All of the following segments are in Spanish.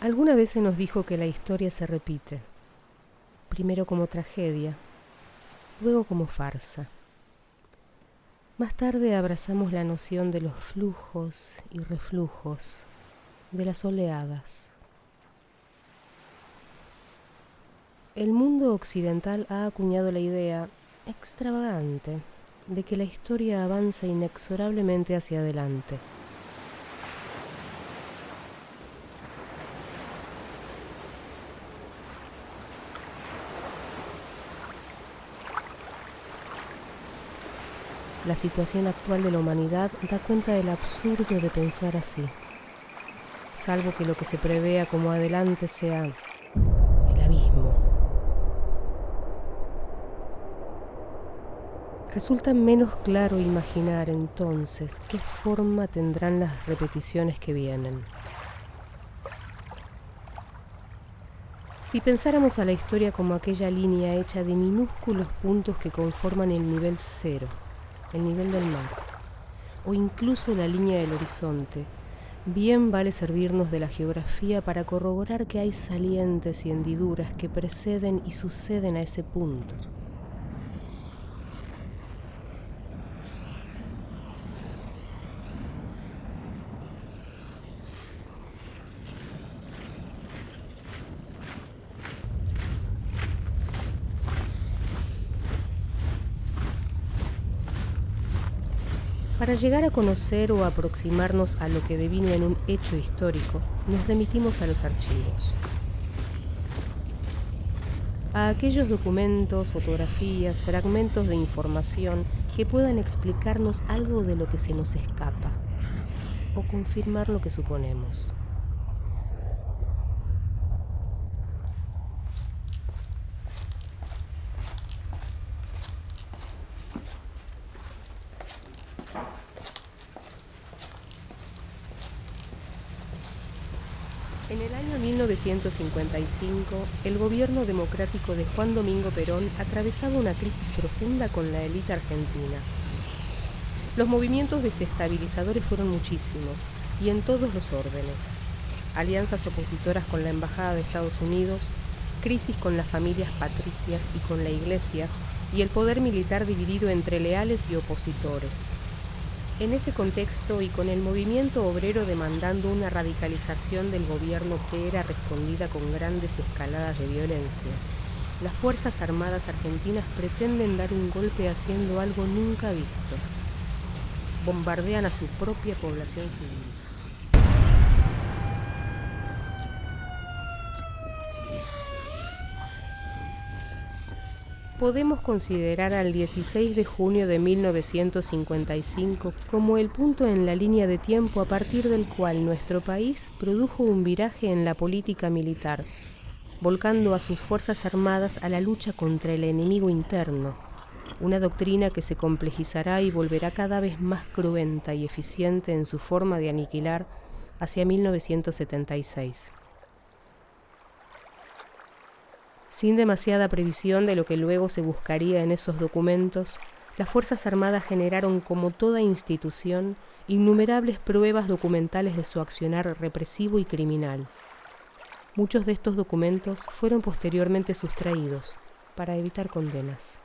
Alguna vez se nos dijo que la historia se repite, primero como tragedia, luego como farsa. Más tarde abrazamos la noción de los flujos y reflujos, de las oleadas. El mundo occidental ha acuñado la idea extravagante de que la historia avanza inexorablemente hacia adelante. La situación actual de la humanidad da cuenta del absurdo de pensar así, salvo que lo que se prevea como adelante sea el abismo. Resulta menos claro imaginar entonces qué forma tendrán las repeticiones que vienen. Si pensáramos a la historia como aquella línea hecha de minúsculos puntos que conforman el nivel cero, el nivel del mar, o incluso la línea del horizonte, bien vale servirnos de la geografía para corroborar que hay salientes y hendiduras que preceden y suceden a ese punto. Para llegar a conocer o aproximarnos a lo que devino en un hecho histórico, nos remitimos a los archivos. A aquellos documentos, fotografías, fragmentos de información que puedan explicarnos algo de lo que se nos escapa o confirmar lo que suponemos. En el año 1955, el gobierno democrático de Juan Domingo Perón atravesaba una crisis profunda con la élite argentina. Los movimientos desestabilizadores fueron muchísimos y en todos los órdenes. Alianzas opositoras con la Embajada de Estados Unidos, crisis con las familias patricias y con la Iglesia, y el poder militar dividido entre leales y opositores. En ese contexto y con el movimiento obrero demandando una radicalización del gobierno que era respondida con grandes escaladas de violencia, las Fuerzas Armadas argentinas pretenden dar un golpe haciendo algo nunca visto. Bombardean a su propia población civil. Podemos considerar al 16 de junio de 1955 como el punto en la línea de tiempo a partir del cual nuestro país produjo un viraje en la política militar, volcando a sus Fuerzas Armadas a la lucha contra el enemigo interno, una doctrina que se complejizará y volverá cada vez más cruenta y eficiente en su forma de aniquilar hacia 1976. Sin demasiada previsión de lo que luego se buscaría en esos documentos, las Fuerzas Armadas generaron, como toda institución, innumerables pruebas documentales de su accionar represivo y criminal. Muchos de estos documentos fueron posteriormente sustraídos para evitar condenas.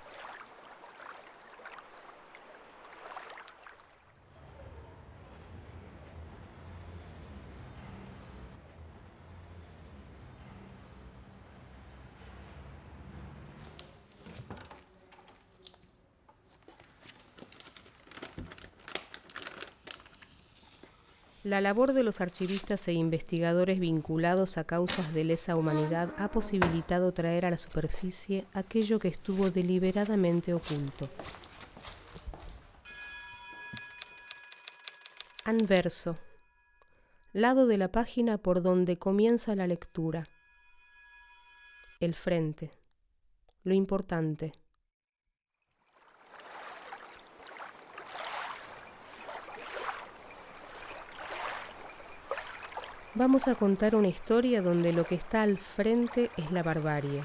La labor de los archivistas e investigadores vinculados a causas de lesa humanidad ha posibilitado traer a la superficie aquello que estuvo deliberadamente oculto. Anverso. Lado de la página por donde comienza la lectura. El frente. Lo importante. Vamos a contar una historia donde lo que está al frente es la barbarie.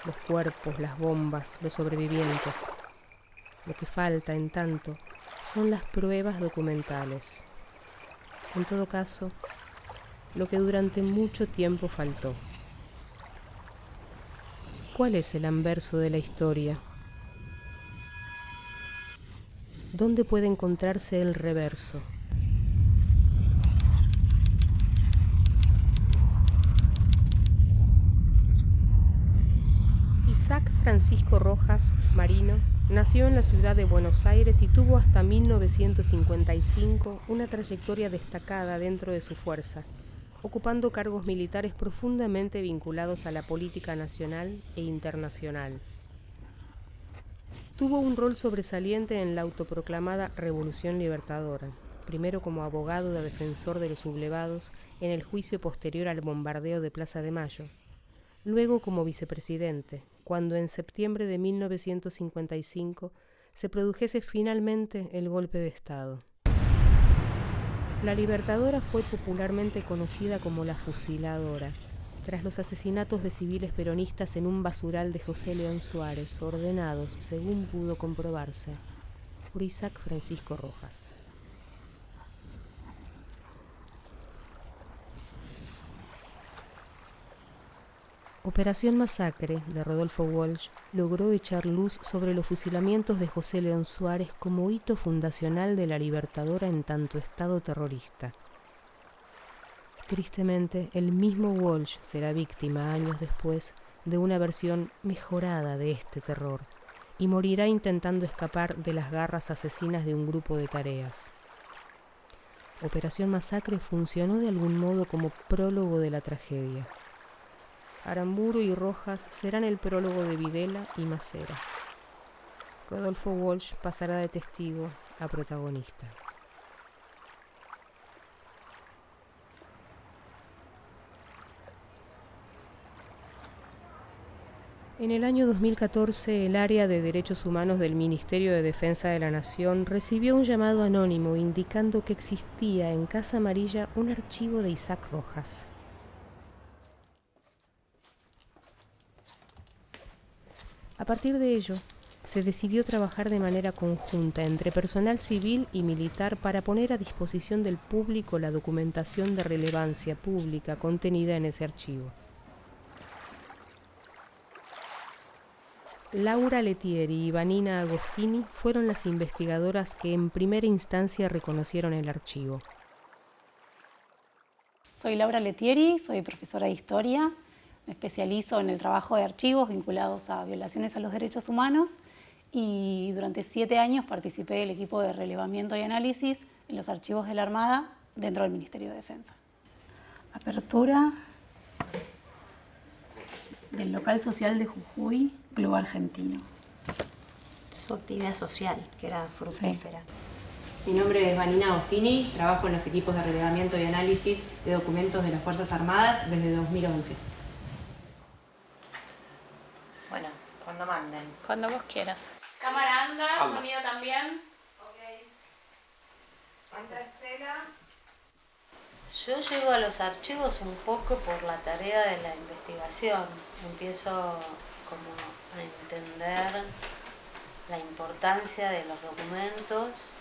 Los cuerpos, las bombas, los sobrevivientes. Lo que falta, en tanto, son las pruebas documentales. En todo caso, lo que durante mucho tiempo faltó. ¿Cuál es el anverso de la historia? ¿Dónde puede encontrarse el reverso? Isaac Francisco Rojas, marino, nació en la ciudad de Buenos Aires y tuvo hasta 1955 una trayectoria destacada dentro de su fuerza, ocupando cargos militares profundamente vinculados a la política nacional e internacional. Tuvo un rol sobresaliente en la autoproclamada Revolución Libertadora, primero como abogado de defensor de los sublevados en el juicio posterior al bombardeo de Plaza de Mayo, luego como vicepresidente, cuando en septiembre de 1955 se produjese finalmente el golpe de Estado. La Libertadora fue popularmente conocida como la Fusiladora, tras los asesinatos de civiles peronistas en un basural de José León Suárez, ordenados, según pudo comprobarse, por Isaac Francisco Rojas. Operación Masacre, de Rodolfo Walsh, logró echar luz sobre los fusilamientos de José León Suárez como hito fundacional de la Libertadora en tanto Estado terrorista. Tristemente, el mismo Walsh será víctima años después de una versión mejorada de este terror y morirá intentando escapar de las garras asesinas de un grupo de tareas. Operación Masacre funcionó de algún modo como prólogo de la tragedia. Aramburu y Rojas serán el prólogo de Videla y Macera. Rodolfo Walsh pasará de testigo a protagonista. En el año 2014, el área de Derechos Humanos del Ministerio de Defensa de la Nación recibió un llamado anónimo indicando que existía en Casa Amarilla un archivo de Isaac Rojas. A partir de ello, se decidió trabajar de manera conjunta entre personal civil y militar para poner a disposición del público la documentación de relevancia pública contenida en ese archivo. Laura Lettieri y Vanina Agostini fueron las investigadoras que en primera instancia reconocieron el archivo. Soy Laura Lettieri, soy profesora de Historia. Me especializo en el trabajo de archivos vinculados a violaciones a los derechos humanos y durante 7 años participé del equipo de relevamiento y análisis en los archivos de la Armada dentro del Ministerio de Defensa. Apertura del local social de Jujuy, Club Argentino. Su actividad social, que era fructífera. Sí. Mi nombre es Vanina Agostini, trabajo en los equipos de relevamiento y análisis de documentos de las Fuerzas Armadas desde 2011. Bueno, cuando manden. Cuando vos quieras. Cámara anda, sonido también. Ok. Entra Estela. Yo llego a los archivos un poco por la tarea de la investigación. Empiezo como a entender la importancia de los documentos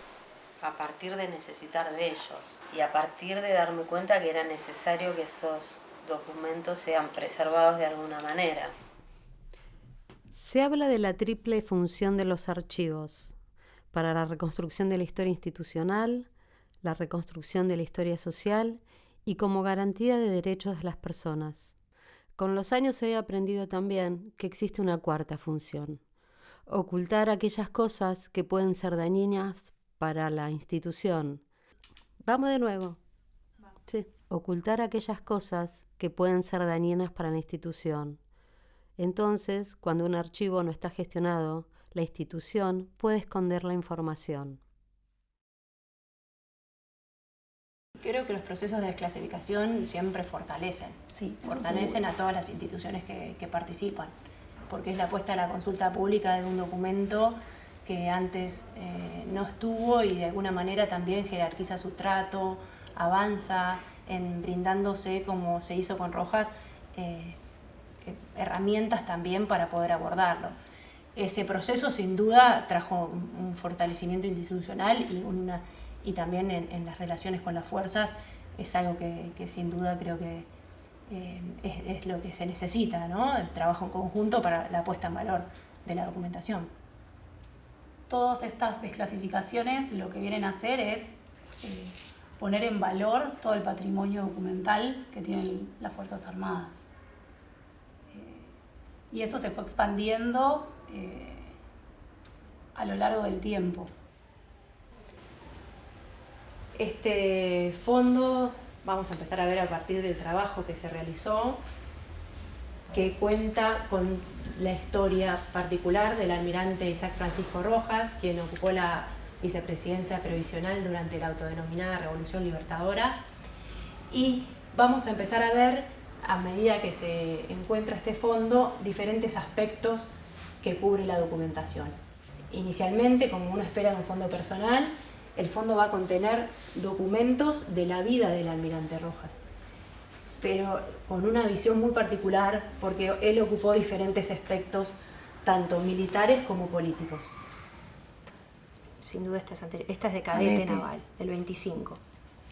a partir de necesitar de ellos y a partir de darme cuenta que era necesario que esos documentos sean preservados de alguna manera. Se habla de la triple función de los archivos para la reconstrucción de la historia institucional, la reconstrucción de la historia social y como garantía de derechos de las personas. Con los años he aprendido también que existe una cuarta función: ocultar aquellas cosas que pueden ser dañinas para la institución. Vamos de nuevo. Sí. Ocultar aquellas cosas que pueden ser dañinas para la institución. Entonces, cuando un archivo no está gestionado, la institución puede esconder la información. Creo que los procesos de desclasificación siempre fortalecen. Sí, fortalecen a todas las instituciones que participan, porque es la puesta a la consulta pública de un documento que antes no estuvo y de alguna manera también jerarquiza su trato, avanza en brindándose, como se hizo con Rojas, herramientas también para poder abordarlo. Ese proceso sin duda trajo un fortalecimiento institucional y también en las relaciones con las fuerzas es algo que sin duda creo que es lo que se necesita, ¿no? El trabajo en conjunto para la puesta en valor de la documentación. Todas estas desclasificaciones lo que vienen a hacer es poner en valor todo el patrimonio documental que tienen las Fuerzas Armadas. Y eso se fue expandiendo a lo largo del tiempo. Este fondo vamos a empezar a ver a partir del trabajo que se realizó, que cuenta con la historia particular del almirante Isaac Francisco Rojas, quien ocupó la vicepresidencia provisional durante la autodenominada Revolución Libertadora. Y vamos a empezar a ver, a medida que se encuentra este fondo, diferentes aspectos que cubre la documentación. Inicialmente, como uno espera de un fondo personal, el fondo va a contener documentos de la vida del almirante Rojas, pero con una visión muy particular porque él ocupó diferentes aspectos, tanto militares como políticos. Sin duda esta es de cadete naval, del 25,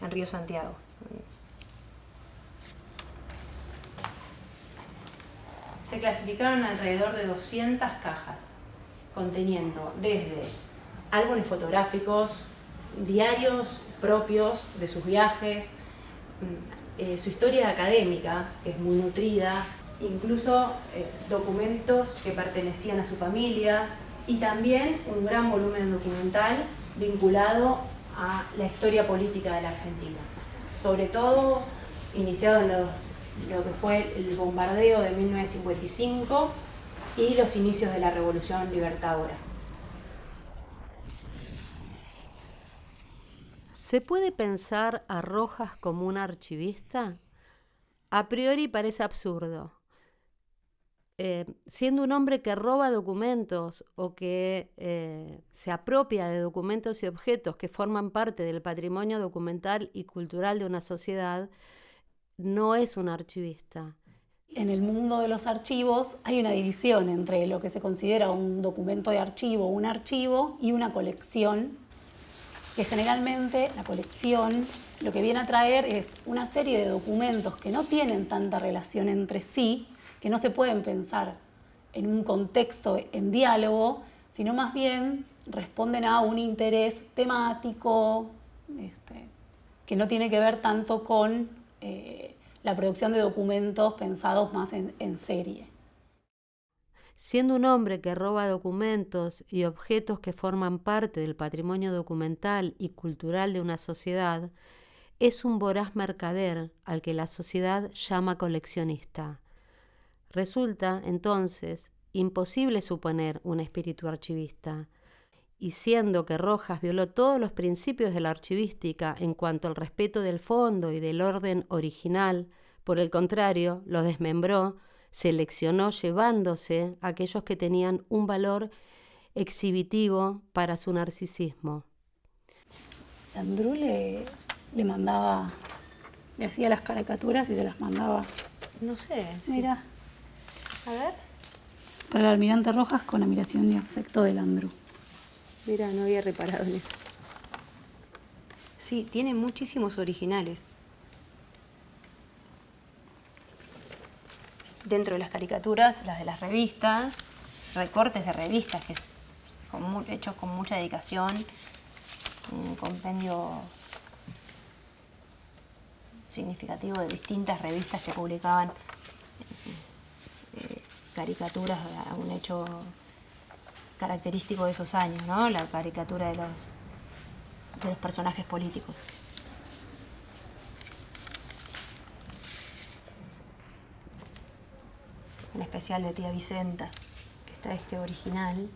en Río Santiago. Se clasificaron alrededor de 200 cajas, conteniendo desde álbumes fotográficos, diarios propios de sus viajes, su historia académica, que es muy nutrida, incluso documentos que pertenecían a su familia y también un gran volumen documental vinculado a la historia política de la Argentina. Sobre todo iniciado en lo que fue el bombardeo de 1955 y los inicios de la Revolución Libertadora. ¿Se puede pensar a Rojas como un archivista? A priori parece absurdo. Siendo un hombre que roba documentos o que se apropia de documentos y objetos que forman parte del patrimonio documental y cultural de una sociedad, no es un archivista. En el mundo de los archivos hay una división entre lo que se considera un documento de archivo, un archivo y una colección, que generalmente la colección lo que viene a traer es una serie de documentos que no tienen tanta relación entre sí, que no se pueden pensar en un contexto en diálogo, sino más bien responden a un interés temático, que no tiene que ver tanto con la producción de documentos pensados más en serie. Siendo un hombre que roba documentos y objetos que forman parte del patrimonio documental y cultural de una sociedad, es un voraz mercader al que la sociedad llama coleccionista. Resulta, entonces, imposible suponer un espíritu archivista. Y siendo que Rojas violó todos los principios de la archivística en cuanto al respeto del fondo y del orden original, por el contrario, lo desmembró, seleccionó llevándose a aquellos que tenían un valor exhibitivo para su narcisismo. Landru le mandaba, le hacía las caricaturas y se las mandaba. No sé. Mira. A ver. Para el almirante Rojas con admiración y afecto de Landru. Mira, no había reparado en eso. Sí, tiene muchísimos originales. Dentro de las caricaturas, las de las revistas, recortes de revistas que hechos con mucha dedicación, un compendio significativo de distintas revistas que publicaban caricaturas a un hecho característico de esos años, ¿no? La caricatura de los personajes políticos. En especial de Tía Vicenta, que está este original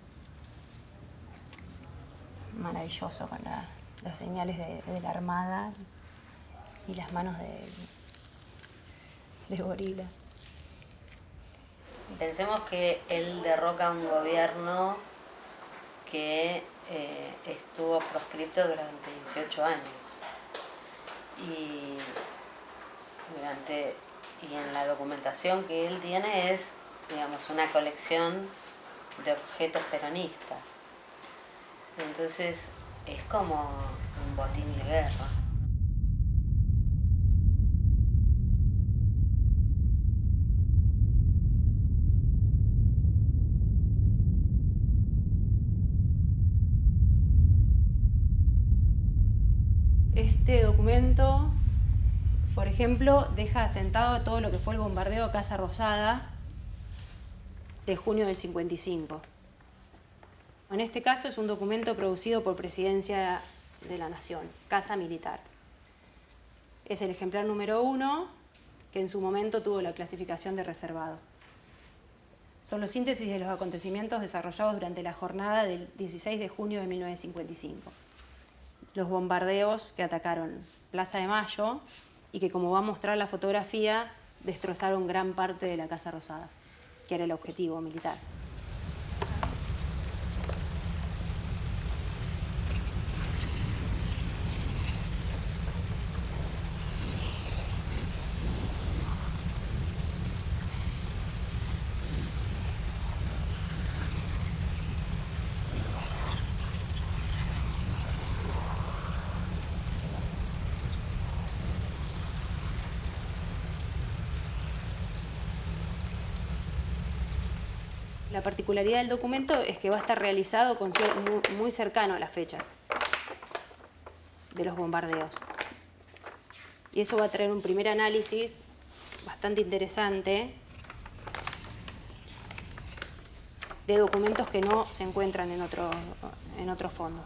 maravilloso con las señales de la Armada y las manos de gorila. Pensemos que él derroca un gobierno que estuvo proscripto durante 18 años y en la documentación que él tiene es, digamos, una colección de objetos peronistas. Entonces es como un botín de guerra. este documento, por ejemplo, deja asentado todo lo que fue el bombardeo de Casa Rosada de junio del 55. En este caso es un documento producido por Presidencia de la Nación, Casa Militar. Es el ejemplar número 1, que en su momento tuvo la clasificación de reservado. Son los síntesis de los acontecimientos desarrollados durante la jornada del 16 de junio de 1955. Los bombardeos que atacaron Plaza de Mayo y que, como va a mostrar la fotografía, destrozaron gran parte de la Casa Rosada, que era el objetivo militar. La particularidad del documento es que va a estar realizado muy cercano a las fechas de los bombardeos. Y eso va a traer un primer análisis bastante interesante de documentos que no se encuentran en otro fondo.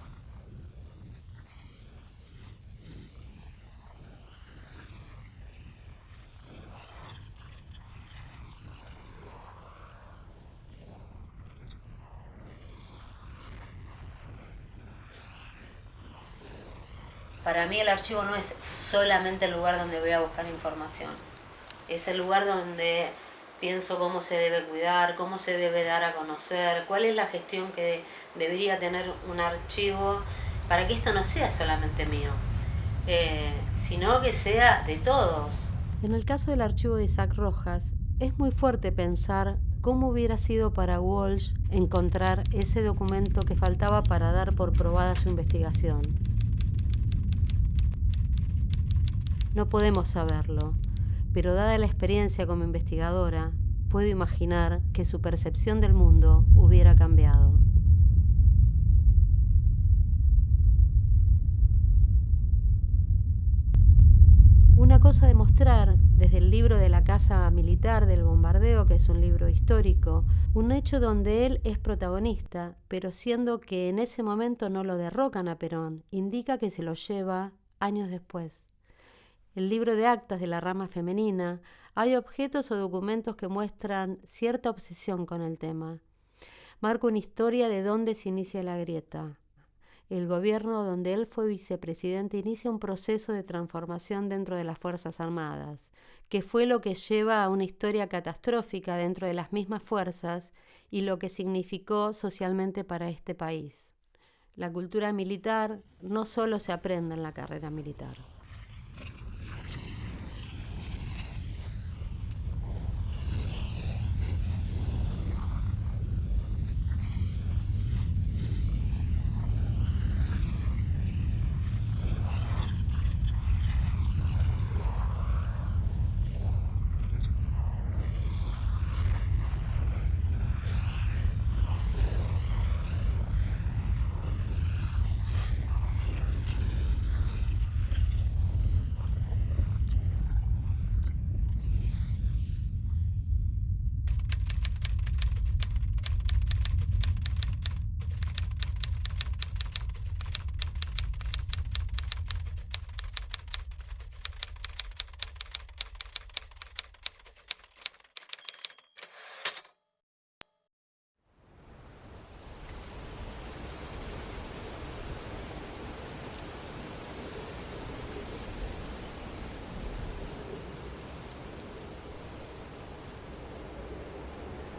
Para mí el archivo no es solamente el lugar donde voy a buscar información. Es el lugar donde pienso cómo se debe cuidar, cómo se debe dar a conocer, cuál es la gestión que debería tener un archivo para que esto no sea solamente mío, sino que sea de todos. En el caso del archivo de Isaac Rojas, es muy fuerte pensar cómo hubiera sido para Walsh encontrar ese documento que faltaba para dar por probada su investigación. No podemos saberlo, pero dada la experiencia como investigadora, puedo imaginar que su percepción del mundo hubiera cambiado. Una cosa de mostrar, desde el libro de la Casa Militar del bombardeo, que es un libro histórico, un hecho donde él es protagonista, pero siendo que en ese momento no lo derrocan a Perón, indica que se lo lleva años después. El libro de actas de la rama femenina, hay objetos o documentos que muestran cierta obsesión con el tema. Marca una historia de dónde se inicia la grieta. El gobierno donde él fue vicepresidente inicia un proceso de transformación dentro de las Fuerzas Armadas, que fue lo que lleva a una historia catastrófica dentro de las mismas fuerzas y lo que significó socialmente para este país. La cultura militar no solo se aprende en la carrera militar.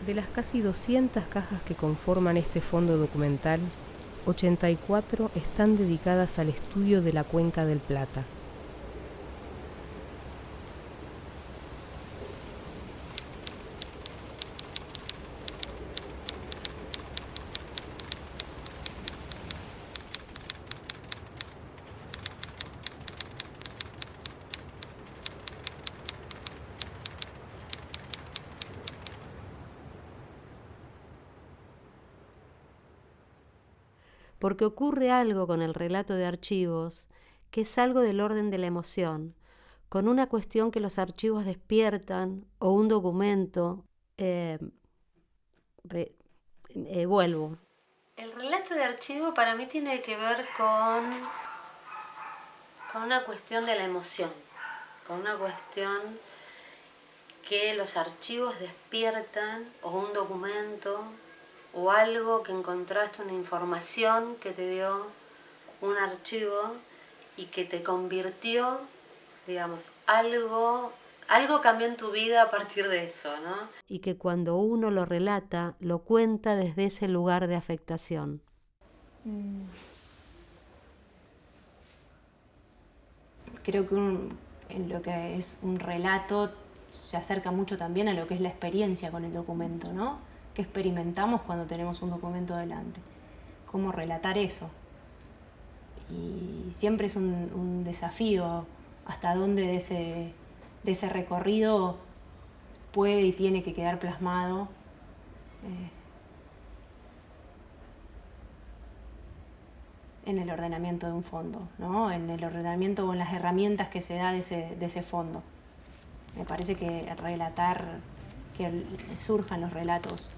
De las casi 200 cajas que conforman este fondo documental, 84 están dedicadas al estudio de la Cuenca del Plata. Porque ocurre algo con el relato de archivos que es algo del orden de la emoción, con una cuestión que los archivos despiertan o un documento. Vuelvo. El relato de archivo para mí tiene que ver con una cuestión de la emoción, con una cuestión que los archivos despiertan, o un documento, o algo que encontraste, una información que te dio un archivo y que te convirtió, digamos, algo cambió en tu vida a partir de eso, ¿no? Y que cuando uno lo relata, lo cuenta desde ese lugar de afectación. Creo que en lo que es un relato se acerca mucho también a lo que es la experiencia con el documento, ¿no? ¿Qué experimentamos cuando tenemos un documento delante? ¿Cómo relatar eso? Y siempre es un desafío hasta dónde de ese recorrido puede y tiene que quedar plasmado en el ordenamiento de un fondo, ¿no? En el ordenamiento o en las herramientas que se da de ese fondo. Me parece que relatar, que surjan los relatos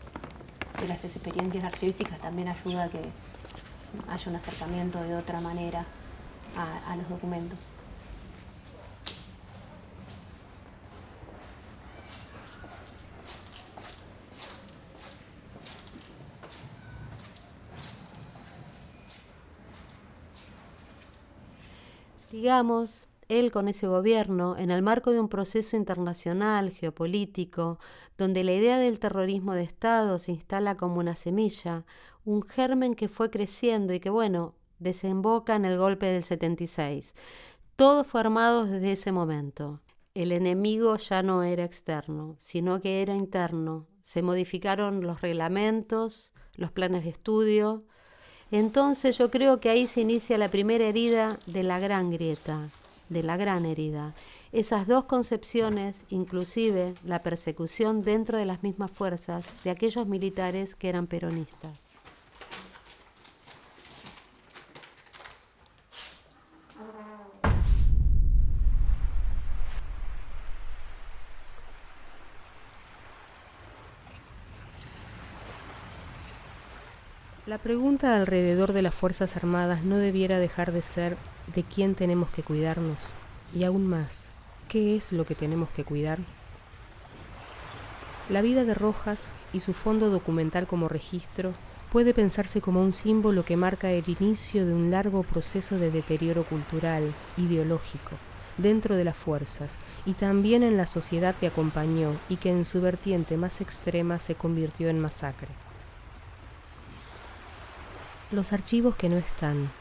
de las experiencias archivísticas también ayuda a que haya un acercamiento de otra manera a los documentos. Digamos, él con ese gobierno, en el marco de un proceso internacional, geopolítico, donde la idea del terrorismo de Estado se instala como una semilla, un germen que fue creciendo y que, bueno, desemboca en el golpe del 76. Todo fue armado desde ese momento. El enemigo ya no era externo, sino que era interno. Se modificaron los reglamentos, los planes de estudio. Entonces yo creo que ahí se inicia la primera herida de la gran grieta, de la gran herida. Esas dos concepciones, inclusive la persecución dentro de las mismas fuerzas de aquellos militares que eran peronistas. La pregunta alrededor de las Fuerzas Armadas no debiera dejar de ser ¿de quién tenemos que cuidarnos? Y aún más, ¿qué es lo que tenemos que cuidar? La vida de Rojas y su fondo documental como registro puede pensarse como un símbolo que marca el inicio de un largo proceso de deterioro cultural, ideológico, dentro de las fuerzas y también en la sociedad que acompañó y que en su vertiente más extrema se convirtió en masacre. Los archivos que no están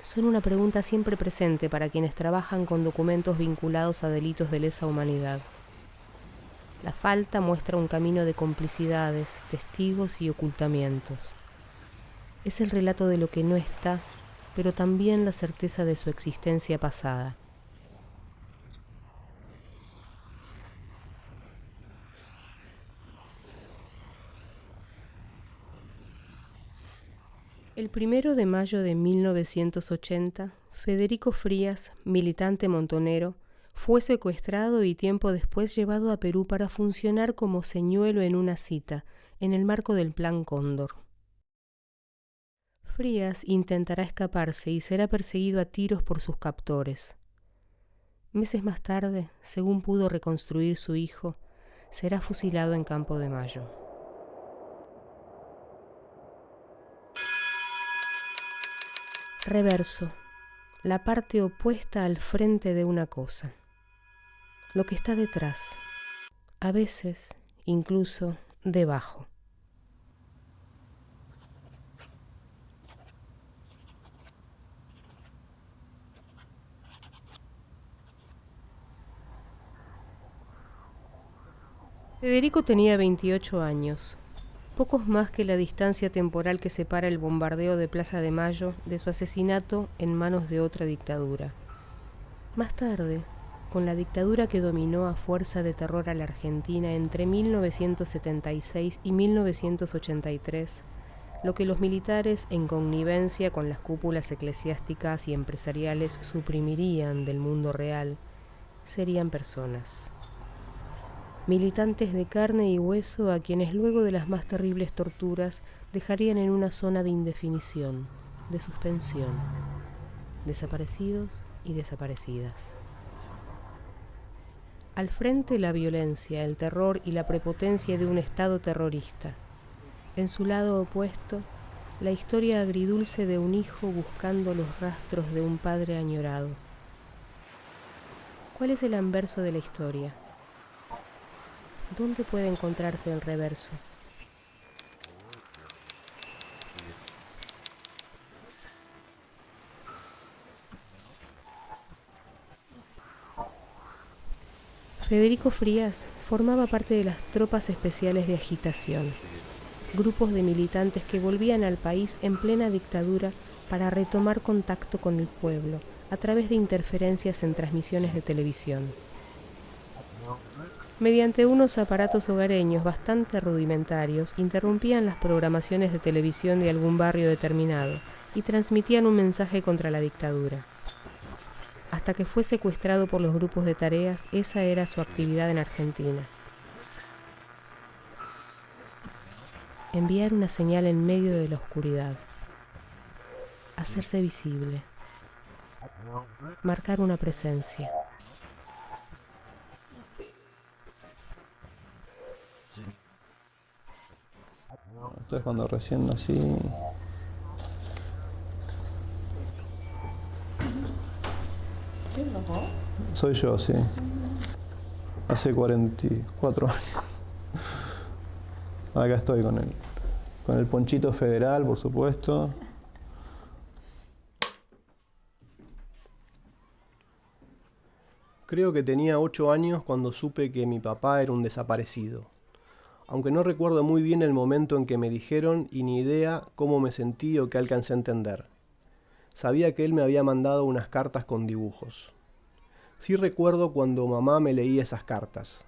son una pregunta siempre presente para quienes trabajan con documentos vinculados a delitos de lesa humanidad. La falta muestra un camino de complicidades, testigos y ocultamientos. Es el relato de lo que no está, pero también la certeza de su existencia pasada. El 1 de mayo de 1980, Federico Frías, militante montonero, fue secuestrado y tiempo después llevado a Perú para funcionar como señuelo en una cita, en el marco del Plan Cóndor. Frías intentará escaparse y será perseguido a tiros por sus captores. Meses más tarde, según pudo reconstruir su hijo, será fusilado en Campo de Mayo. Reverso, la parte opuesta al frente de una cosa, lo que está detrás, a veces incluso debajo. Federico tenía 28 años. Pocos más que la distancia temporal que separa el bombardeo de Plaza de Mayo de su asesinato en manos de otra dictadura. Más tarde, con la dictadura que dominó a fuerza de terror a la Argentina entre 1976 y 1983, lo que los militares, en connivencia con las cúpulas eclesiásticas y empresariales, suprimirían del mundo real, serían personas. Militantes de carne y hueso a quienes luego de las más terribles torturas dejarían en una zona de indefinición, de suspensión, desaparecidos y desaparecidas. Al frente la violencia, el terror y la prepotencia de un Estado terrorista. En su lado opuesto, la historia agridulce de un hijo buscando los rastros de un padre añorado. ¿Cuál es el anverso de la historia? ¿Dónde puede encontrarse el reverso? Federico Frías formaba parte de las tropas especiales de agitación, grupos de militantes que volvían al país en plena dictadura para retomar contacto con el pueblo a través de interferencias en transmisiones de televisión. Mediante unos aparatos hogareños bastante rudimentarios, interrumpían las programaciones de televisión de algún barrio determinado y transmitían un mensaje contra la dictadura. Hasta que fue secuestrado por los grupos de tareas, esa era su actividad en Argentina. Enviar una señal en medio de la oscuridad. Hacerse visible. Marcar una presencia. Esto es cuando recién nací. ¿Qué sos vos? Soy yo, sí. Hace 44 años. Acá estoy con el ponchito federal, por supuesto. Creo que tenía 8 años cuando supe que mi papá era un desaparecido. Aunque no recuerdo muy bien el momento en que me dijeron y ni idea cómo me sentí o qué alcancé a entender. Sabía que él me había mandado unas cartas con dibujos. Sí recuerdo cuando mamá me leía esas cartas.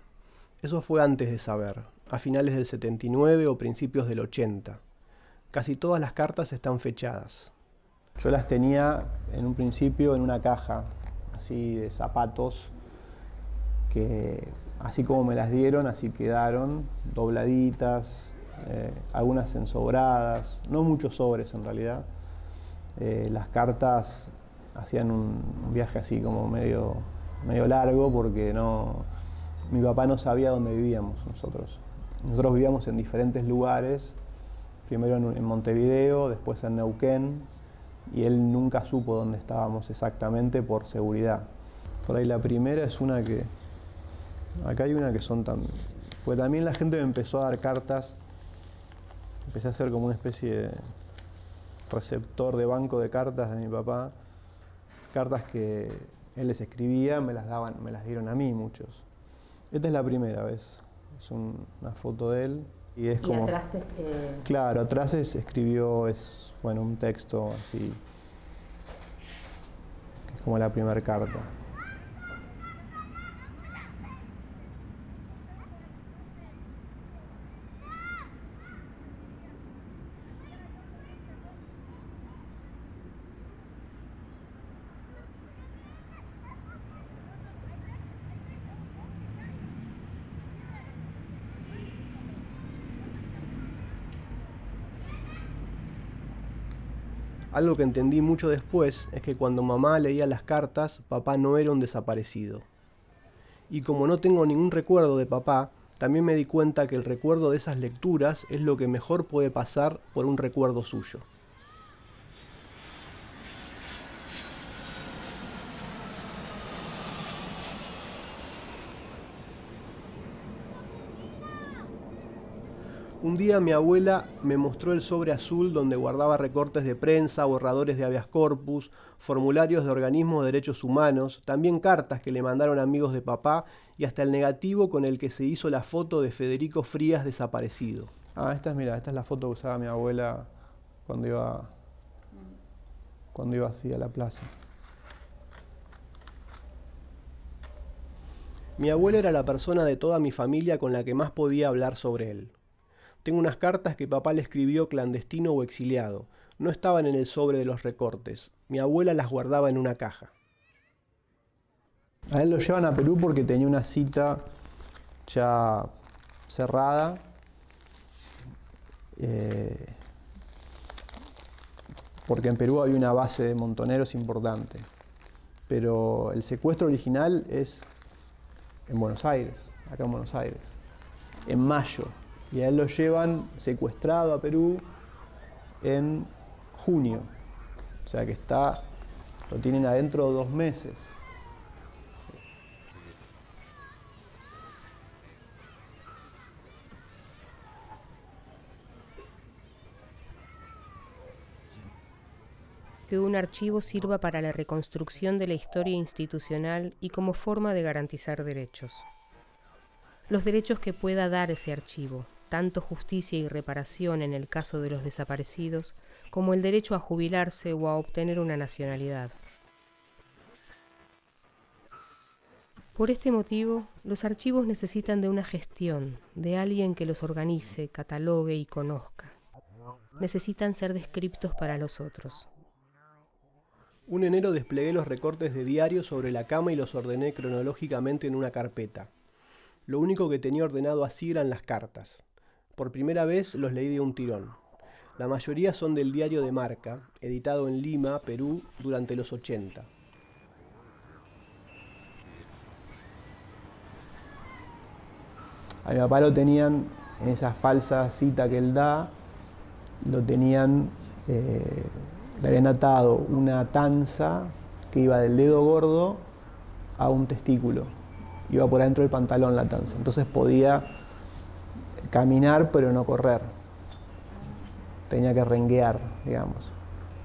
Eso fue antes de saber, a finales del 79 o principios del 80. Casi todas las cartas están fechadas. Yo las tenía en un principio en una caja, así de zapatos, que así como me las dieron, así quedaron, dobladitas, algunas ensobradas, no muchos sobres en realidad. Las cartas hacían un viaje así como medio largo porque mi papá no sabía dónde vivíamos nosotros. Nosotros vivíamos en diferentes lugares, primero en Montevideo, después en Neuquén, y él nunca supo dónde estábamos exactamente por seguridad. Por ahí la primera es una que... Acá hay una que son tan... Pues también la gente me empezó a dar cartas, empecé a hacer como una especie de receptor de banco de cartas de mi papá, cartas que él les escribía, me las dieron a mí muchos. Esta es la primera vez, es una foto de él y es como... atrás Claro, atrás escribió, un texto así, que es como la primera carta. Algo que entendí mucho después es que cuando mamá leía las cartas, papá no era un desaparecido. Y como no tengo ningún recuerdo de papá, también me di cuenta que el recuerdo de esas lecturas es lo que mejor puede pasar por un recuerdo suyo. Un día mi abuela me mostró el sobre azul donde guardaba recortes de prensa, borradores de habeas corpus, formularios de organismos de derechos humanos, también cartas que le mandaron amigos de papá y hasta el negativo con el que se hizo la foto de Federico Frías desaparecido. Esta es la foto que usaba mi abuela cuando iba así a la plaza. Mi abuela era la persona de toda mi familia con la que más podía hablar sobre él. Tengo unas cartas que papá le escribió clandestino o exiliado. No estaban en el sobre de los recortes. Mi abuela las guardaba en una caja. A él lo llevan a Perú porque tenía una cita ya cerrada. Porque en Perú había una base de montoneros importante. Pero el secuestro original es en Buenos Aires, acá en Buenos Aires, en mayo. Y a él lo llevan secuestrado a Perú en junio. O sea que lo tienen adentro 2 meses. Que un archivo sirva para la reconstrucción de la historia institucional y como forma de garantizar derechos. Los derechos que pueda dar ese archivo, tanto justicia y reparación en el caso de los desaparecidos, como el derecho a jubilarse o a obtener una nacionalidad. Por este motivo, los archivos necesitan de una gestión, de alguien que los organice, catalogue y conozca. Necesitan ser descriptos para los otros. Un enero desplegué los recortes de diario sobre la cama y los ordené cronológicamente en una carpeta. Lo único que tenía ordenado así eran las cartas. Por primera vez los leí de un tirón. La mayoría son del diario de Marca, editado en Lima, Perú, durante los 80. A mi papá lo tenían en esa falsa cita que él da, lo tenían... le habían atado una tanza que iba del dedo gordo a un testículo. Iba por adentro del pantalón la tanza. Entonces podía caminar pero no correr. Tenía que renguear, digamos.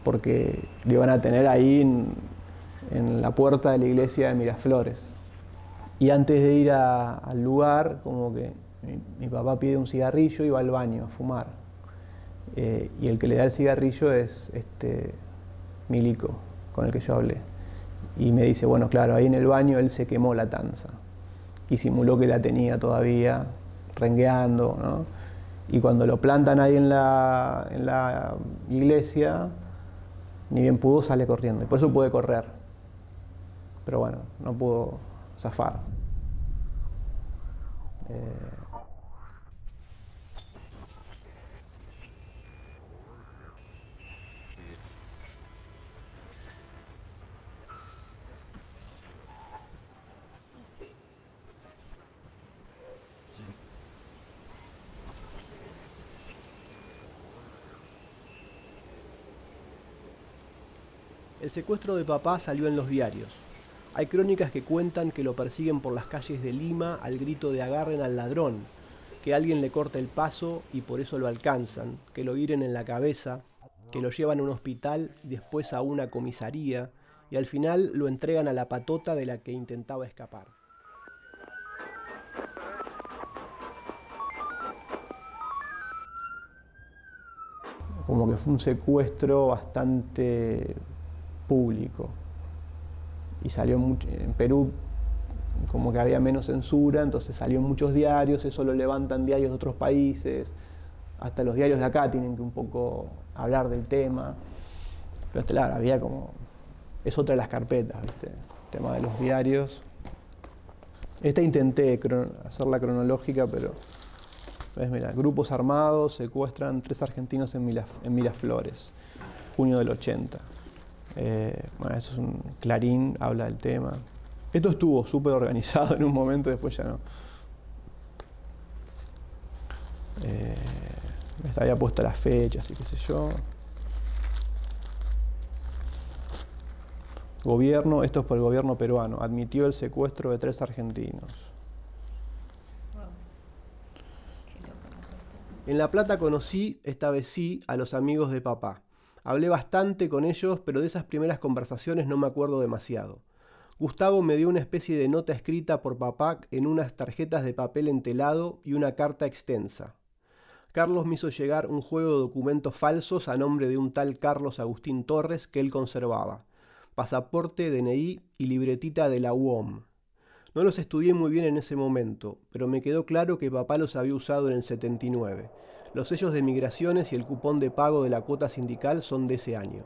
Porque lo iban a tener ahí en la puerta de la iglesia de Miraflores. Y antes de ir al lugar, como que mi papá pide un cigarrillo y va al baño a fumar. Y el que le da el cigarrillo es Milico, con el que yo hablé. Y me dice, bueno, claro, ahí en el baño él se quemó la tanza. Y simuló que la tenía todavía, rengueando, ¿no? Y cuando lo plantan ahí en la iglesia, ni bien pudo, sale corriendo. Y por eso puede correr. Pero bueno, no pudo zafar. El secuestro de papá salió en los diarios. Hay crónicas que cuentan que lo persiguen por las calles de Lima al grito de agarren al ladrón, que alguien le corta el paso y por eso lo alcanzan, que lo hieren en la cabeza, que lo llevan a un hospital, después a una comisaría y al final lo entregan a la patota de la que intentaba escapar. Como que fue un secuestro bastante público y salió mucho, en Perú como que había menos censura, entonces salió en muchos diarios, eso lo levantan diarios de otros países, hasta los diarios de acá tienen que un poco hablar del tema, pero claro, había como, es otra de las carpetas, ¿viste? El tema de los diarios. Esta intenté hacerla cronológica, pero ves, mira, grupos armados secuestran 3 argentinos en Miraflores, junio del 80. Bueno, eso es un Clarín, habla del tema. Esto estuvo súper organizado en un momento, después ya no. Había puesto las fechas y qué sé yo. Gobierno, esto es por el gobierno peruano, admitió el secuestro de 3 argentinos. En La Plata conocí, esta vez sí, a los amigos de papá. Hablé bastante con ellos, pero de esas primeras conversaciones no me acuerdo demasiado. Gustavo me dio una especie de nota escrita por papá en unas tarjetas de papel entelado y una carta extensa. Carlos me hizo llegar un juego de documentos falsos a nombre de un tal Carlos Agustín Torres que él conservaba. Pasaporte, DNI y libretita de la UOM. No los estudié muy bien en ese momento, pero me quedó claro que papá los había usado en el 79. Los sellos de migraciones y el cupón de pago de la cuota sindical son de ese año.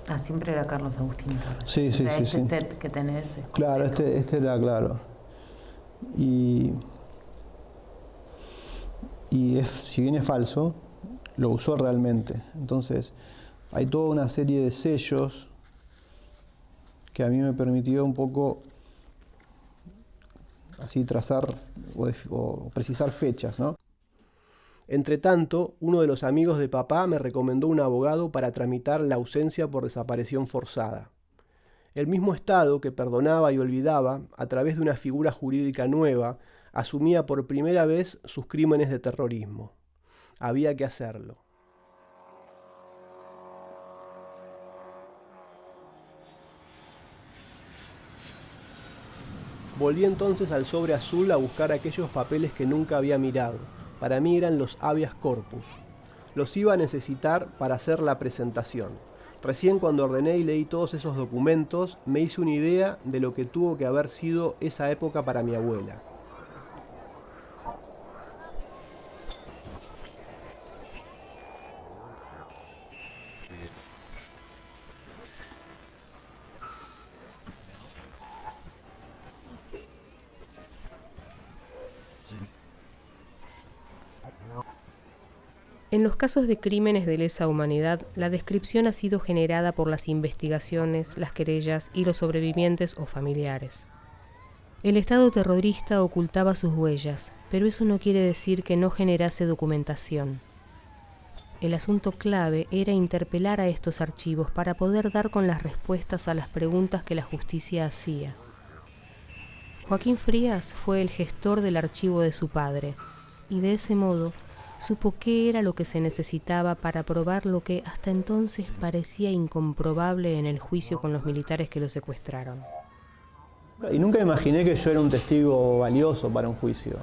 Ah, siempre era Carlos Agustín Torres. Sí, sí, sí. Este sí. set que tenés es Claro, completo. este era claro. Y si bien es falso, lo usó realmente. Entonces, hay toda una serie de sellos que a mí me permitió un poco así trazar o precisar fechas, ¿no? Entretanto, uno de los amigos de papá me recomendó un abogado para tramitar la ausencia por desaparición forzada. El mismo Estado que perdonaba y olvidaba, a través de una figura jurídica nueva, asumía por primera vez sus crímenes de terrorismo. Había que hacerlo. Volví entonces al sobre azul a buscar aquellos papeles que nunca había mirado. Para mí eran los habeas corpus. Los iba a necesitar para hacer la presentación. Recién cuando ordené y leí todos esos documentos, me hice una idea de lo que tuvo que haber sido esa época para mi abuela. En los casos de crímenes de lesa humanidad, la descripción ha sido generada por las investigaciones, las querellas y los sobrevivientes o familiares. El Estado terrorista ocultaba sus huellas, pero eso no quiere decir que no generase documentación. El asunto clave era interpelar a estos archivos para poder dar con las respuestas a las preguntas que la justicia hacía. Joaquín Frías fue el gestor del archivo de su padre, y de ese modo supo qué era lo que se necesitaba para probar lo que hasta entonces parecía incomprobable en el juicio con los militares que lo secuestraron. Y nunca imaginé que yo era un testigo valioso para un juicio.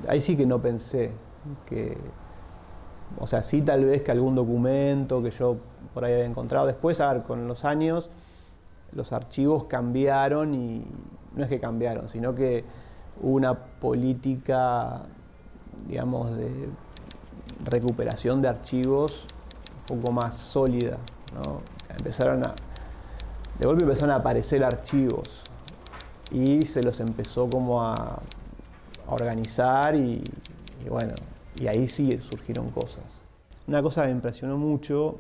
Ahí sí que no pensé que... O sea, sí tal vez que algún documento que yo por ahí había encontrado. Después, a ver, con los años, los archivos cambiaron y no es que cambiaron, sino que hubo una política, digamos, de recuperación de archivos un poco más sólida, ¿no? De golpe empezaron a aparecer archivos y se los empezó como a organizar y bueno, y ahí sí surgieron cosas. Una cosa que me impresionó mucho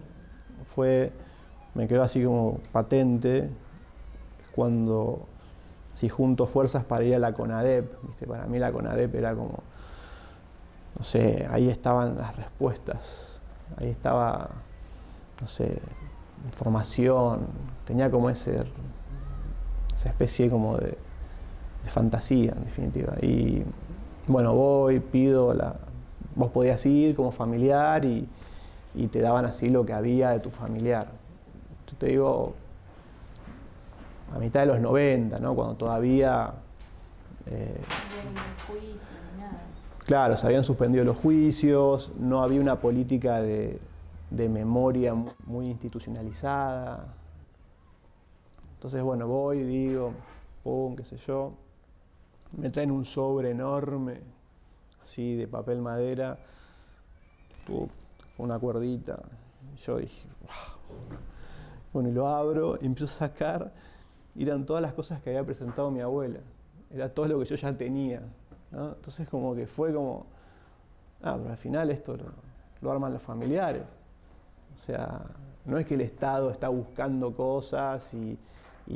me quedó así como patente, cuando si junto fuerzas para ir a la CONADEP, ¿viste? Para mí la CONADEP era como, no sé, ahí estaban las respuestas, ahí estaba, no sé, información, tenía como esa especie como de fantasía, en definitiva. Y bueno, vos podías ir como familiar y te daban así lo que había de tu familiar. Yo te digo, a mitad de los 90, ¿no? Cuando todavía... Claro, se habían suspendido los juicios, no había una política de memoria muy institucionalizada. Entonces, bueno, voy, digo, pum, qué sé yo, me traen un sobre enorme, así de papel madera, pum, con una cuerdita. Yo dije, wow. Bueno, y lo abro y empiezo a sacar, y eran todas las cosas que había presentado mi abuela. Era todo lo que yo ya tenía, ¿no? Entonces como que fue como, pero al final esto lo arman los familiares. O sea, no es que el Estado está buscando cosas y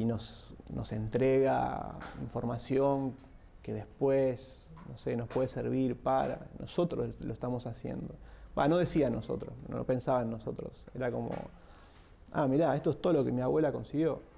nos entrega información que después, no sé, nos puede servir para... Nosotros lo estamos haciendo. No decía nosotros, no pensaba en nosotros. Era como, mirá, esto es todo lo que mi abuela consiguió.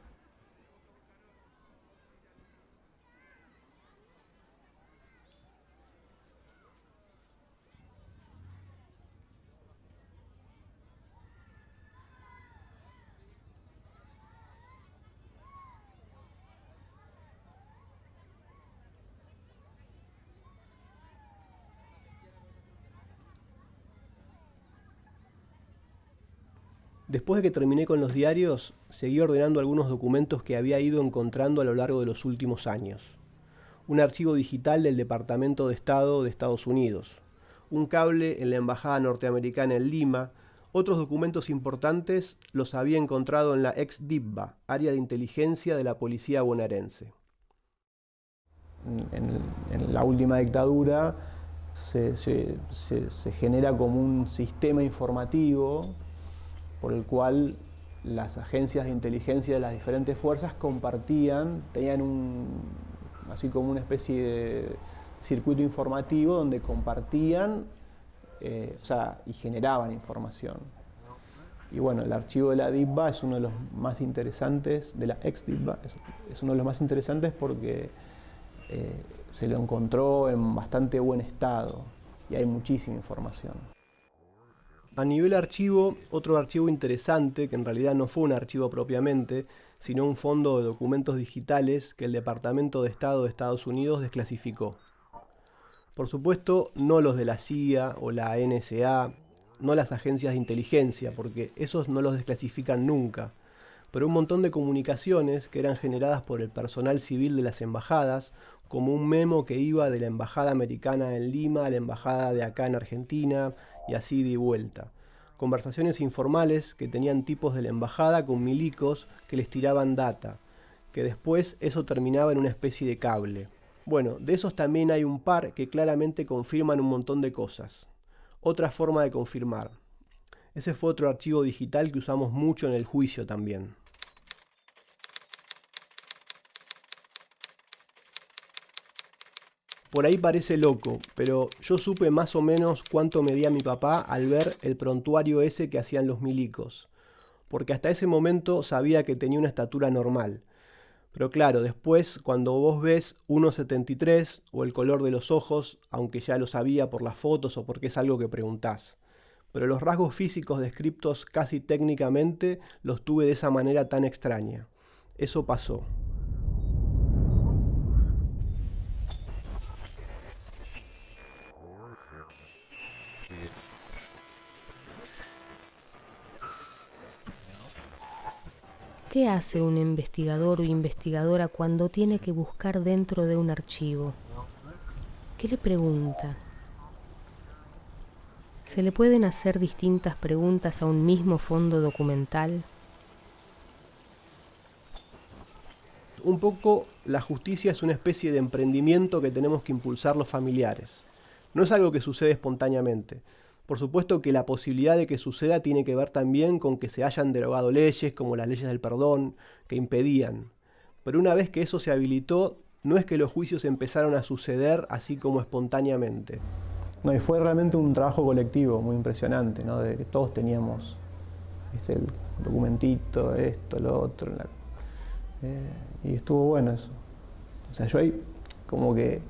Después de que terminé con los diarios, seguí ordenando algunos documentos que había ido encontrando a lo largo de los últimos años. Un archivo digital del Departamento de Estado de Estados Unidos, un cable en la Embajada Norteamericana en Lima. Otros documentos importantes los había encontrado en la ex-DIPBA, área de inteligencia de la policía bonaerense. En la última dictadura se genera como un sistema informativo por el cual las agencias de inteligencia de las diferentes fuerzas compartían, tenían así como una especie de circuito informativo donde compartían y generaban información. Y bueno, el archivo de la DIPBA es uno de los más interesantes, de la ex-DIPBA, es uno de los más interesantes porque se lo encontró en bastante buen estado y hay muchísima información. A nivel archivo, otro archivo interesante, que en realidad no fue un archivo propiamente, sino un fondo de documentos digitales que el Departamento de Estado de Estados Unidos desclasificó. Por supuesto, no los de la CIA o la NSA, no las agencias de inteligencia, porque esos no los desclasifican nunca, pero un montón de comunicaciones que eran generadas por el personal civil de las embajadas, como un memo que iba de la embajada americana en Lima a la embajada de acá en Argentina, y así de vuelta. Conversaciones informales que tenían tipos de la embajada con milicos que les tiraban data, que después eso terminaba en una especie de cable. Bueno, de esos también hay un par que claramente confirman un montón de cosas. Otra forma de confirmar. Ese fue otro archivo digital que usamos mucho en el juicio también. Por ahí parece loco, pero yo supe más o menos cuánto medía mi papá al ver el prontuario ese que hacían los milicos, porque hasta ese momento sabía que tenía una estatura normal. Pero claro, después cuando vos ves 1,73 o el color de los ojos, aunque ya lo sabía por las fotos o porque es algo que preguntás, pero los rasgos físicos descriptos casi técnicamente los tuve de esa manera tan extraña. Eso pasó. ¿Qué hace un investigador o investigadora cuando tiene que buscar dentro de un archivo? ¿Qué le pregunta? ¿Se le pueden hacer distintas preguntas a un mismo fondo documental? Un poco la justicia es una especie de emprendimiento que tenemos que impulsar los familiares. No es algo que sucede espontáneamente. Por supuesto que la posibilidad de que suceda tiene que ver también con que se hayan derogado leyes, como las leyes del perdón, que impedían. Pero una vez que eso se habilitó, no es que los juicios empezaron a suceder así como espontáneamente. No, y fue realmente un trabajo colectivo muy impresionante, ¿no? De que todos teníamos el documentito, esto, lo otro. Y estuvo bueno eso. O sea, yo ahí como que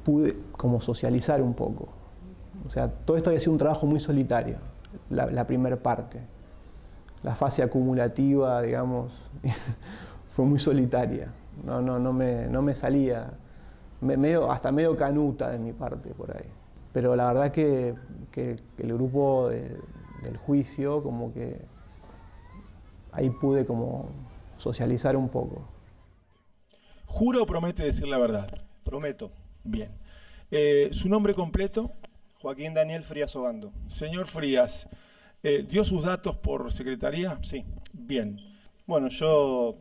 pude como socializar un poco. O sea, todo esto había sido un trabajo muy solitario, la primera parte. La fase acumulativa, digamos, fue muy solitaria. No me salía, hasta medio canuta de mi parte por ahí. Pero la verdad que el grupo del juicio, como que ahí pude como socializar un poco. ¿Jura o promete decir la verdad? Prometo. Bien. ¿Su nombre completo? Joaquín Daniel Frías Obando. Señor Frías, ¿dio sus datos por secretaría? Sí. Bien. Bueno, yo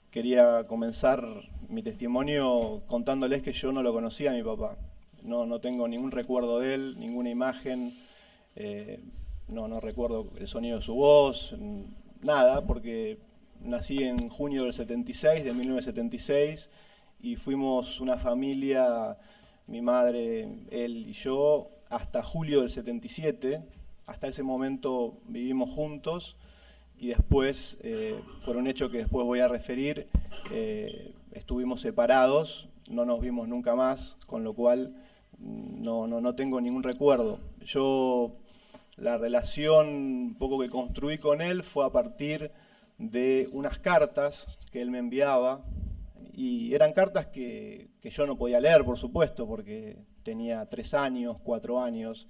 quería comenzar mi testimonio contándoles que yo no lo conocía a mi papá. No tengo ningún recuerdo de él, ninguna imagen, no recuerdo el sonido de su voz, nada, porque nací en junio del 76, de 1976, y fuimos una familia, mi madre, él y yo, hasta julio del 77. Hasta ese momento vivimos juntos y después, por un hecho que después voy a referir, estuvimos separados, no nos vimos nunca más, con lo cual no tengo ningún recuerdo. Yo, la relación un poco que construí con él fue a partir de unas cartas que él me enviaba, y eran cartas que yo no podía leer, por supuesto, porque tenía 3 años, 4 años.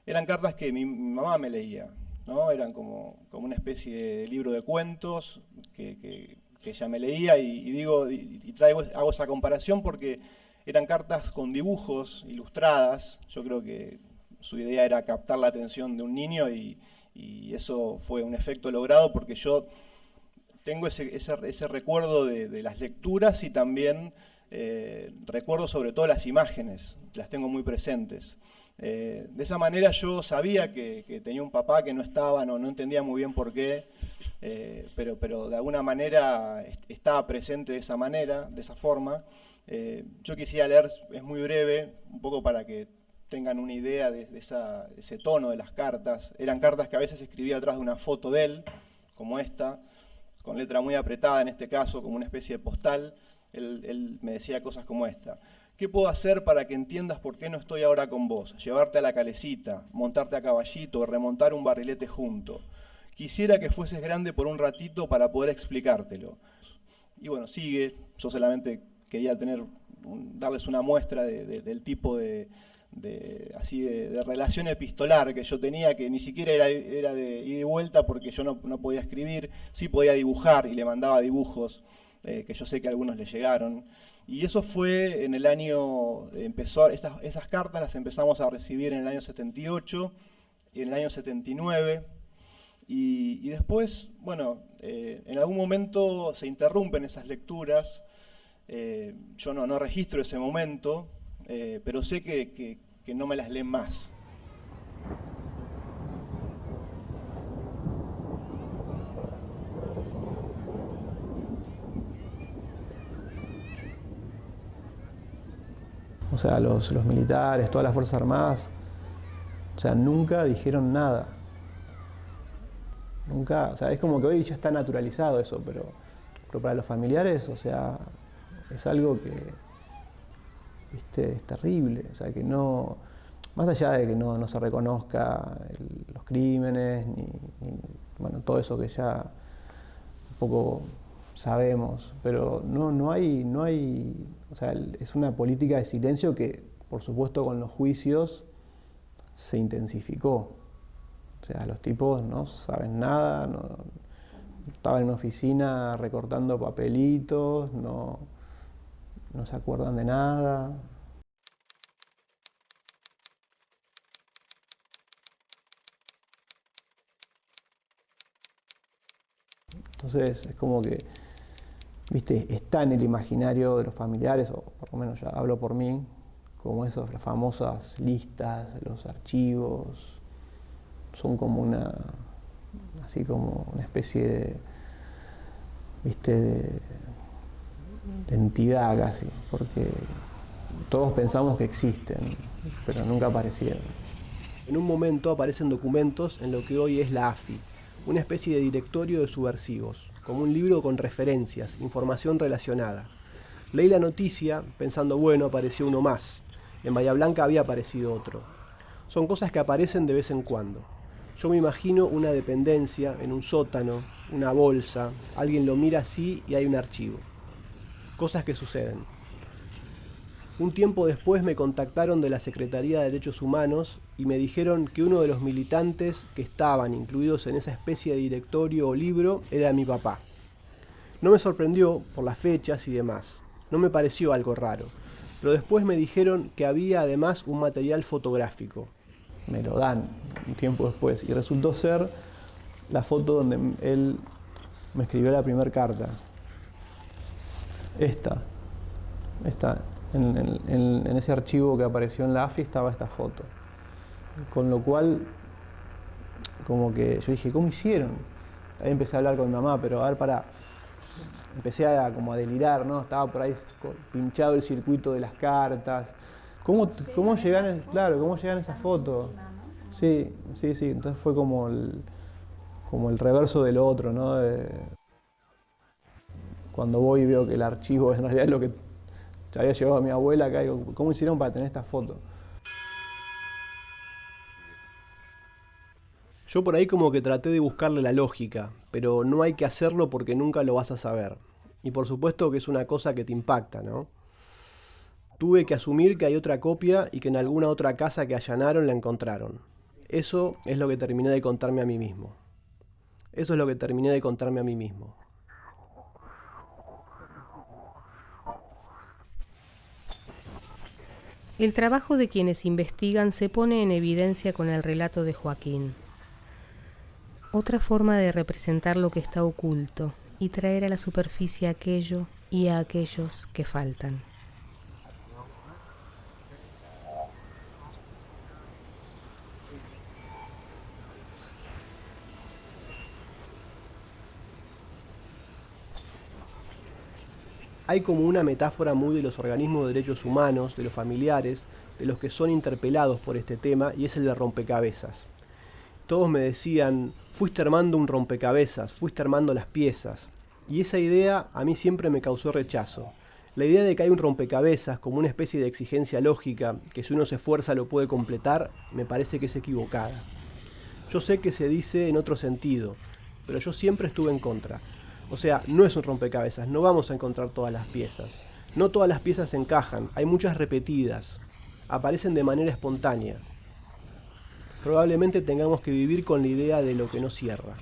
Eran cartas que mi mamá me leía, ¿no? Eran como una especie de libro de cuentos que ella me leía y hago esa comparación porque eran cartas con dibujos ilustradas. Yo creo que su idea era captar la atención de un niño y eso fue un efecto logrado porque yo tengo ese recuerdo de las lecturas y también recuerdo sobre todo las imágenes, las tengo muy presentes. De esa manera yo sabía que tenía un papá que no estaba, no entendía muy bien por qué, pero de alguna manera estaba presente de esa manera, de esa forma. Yo quisiera leer, es muy breve, un poco para que tengan una idea de ese tono de las cartas. Eran cartas que a veces escribía atrás de una foto de él, como esta, con letra muy apretada en este caso, como una especie de postal. Él me decía cosas como esta. ¿Qué puedo hacer para que entiendas por qué no estoy ahora con vos? Llevarte a la calecita, montarte a caballito, remontar un barrilete junto. Quisiera que fueses grande por un ratito para poder explicártelo. Y bueno, sigue. Yo solamente quería darles una muestra del tipo de relación epistolar que yo tenía, que ni siquiera era de ida y vuelta porque yo no podía escribir, sí podía dibujar y le mandaba dibujos que yo sé que a algunos le llegaron. Y eso fue en el año, esas cartas las empezamos a recibir en el año 78 y en el año 79. Y después, bueno, en algún momento se interrumpen esas lecturas. Yo no registro ese momento, pero sé que no me las leen más. O sea, los militares, todas las Fuerzas Armadas, o sea, nunca dijeron nada. Nunca, o sea, es como que hoy ya está naturalizado eso, pero para los familiares, o sea, es algo que, viste, es terrible. O sea, que no, más allá de que no se reconozca los crímenes, ni bueno, todo eso que ya un poco sabemos, pero no hay, o sea, es una política de silencio que, por supuesto, con los juicios se intensificó. O sea, los tipos no saben nada, estaban en una oficina recortando papelitos, no se acuerdan de nada. Entonces es como que, viste, está en el imaginario de los familiares, o por lo menos ya hablo por mí, como las famosas listas, los archivos, son como una especie de, viste, de entidad casi, porque todos pensamos que existen, pero nunca aparecieron. En un momento aparecen documentos en lo que hoy es la AFI, una especie de directorio de subversivos, como un libro con referencias, información relacionada. Leí la noticia pensando, bueno, apareció uno más. En Bahía Blanca había aparecido otro. Son cosas que aparecen de vez en cuando. Yo me imagino una dependencia en un sótano, una bolsa, alguien lo mira así y hay un archivo. Cosas que suceden. Un tiempo después me contactaron de la Secretaría de Derechos Humanos y me dijeron que uno de los militantes que estaban incluidos en esa especie de directorio o libro era mi papá. No me sorprendió por las fechas y demás, no me pareció algo raro, pero después me dijeron que había además un material fotográfico. Me lo dan un tiempo después y resultó ser la foto donde él me escribió la primera carta. Esta. En ese archivo que apareció en la AFI estaba esta foto. Con lo cual, como que yo dije, ¿cómo hicieron? Ahí empecé a hablar con mi mamá, pero a ver, empecé a delirar, ¿no? Estaba por ahí pinchado el circuito de las cartas. ¿Cómo llegan, claro, cómo llegan esas fotos? Sí. Entonces fue como el reverso del otro, ¿no? Cuando voy y veo que el archivo en realidad es lo que había llevado a mi abuela acá, digo, ¿cómo hicieron para tener esta foto? Yo por ahí como que traté de buscarle la lógica, pero no hay que hacerlo porque nunca lo vas a saber. Y por supuesto que es una cosa que te impacta, ¿no? Tuve que asumir que hay otra copia y que en alguna otra casa que allanaron la encontraron. Eso es lo que terminé de contarme a mí mismo. Eso es lo que terminé de contarme a mí mismo. El trabajo de quienes investigan se pone en evidencia con el relato de Joaquín. Otra forma de representar lo que está oculto y traer a la superficie aquello y a aquellos que faltan. Hay como una metáfora muy de los organismos de derechos humanos, de los familiares, de los que son interpelados por este tema, y es el de rompecabezas. Todos me decían, fuiste armando un rompecabezas, fuiste armando las piezas. Y esa idea a mí siempre me causó rechazo. La idea de que hay un rompecabezas como una especie de exigencia lógica, que si uno se esfuerza lo puede completar, me parece que es equivocada. Yo sé que se dice en otro sentido, pero yo siempre estuve en contra. O sea, no es un rompecabezas, no vamos a encontrar todas las piezas. No todas las piezas encajan, hay muchas repetidas, aparecen de manera espontánea. Probablemente tengamos que vivir con la idea de lo que no cierra.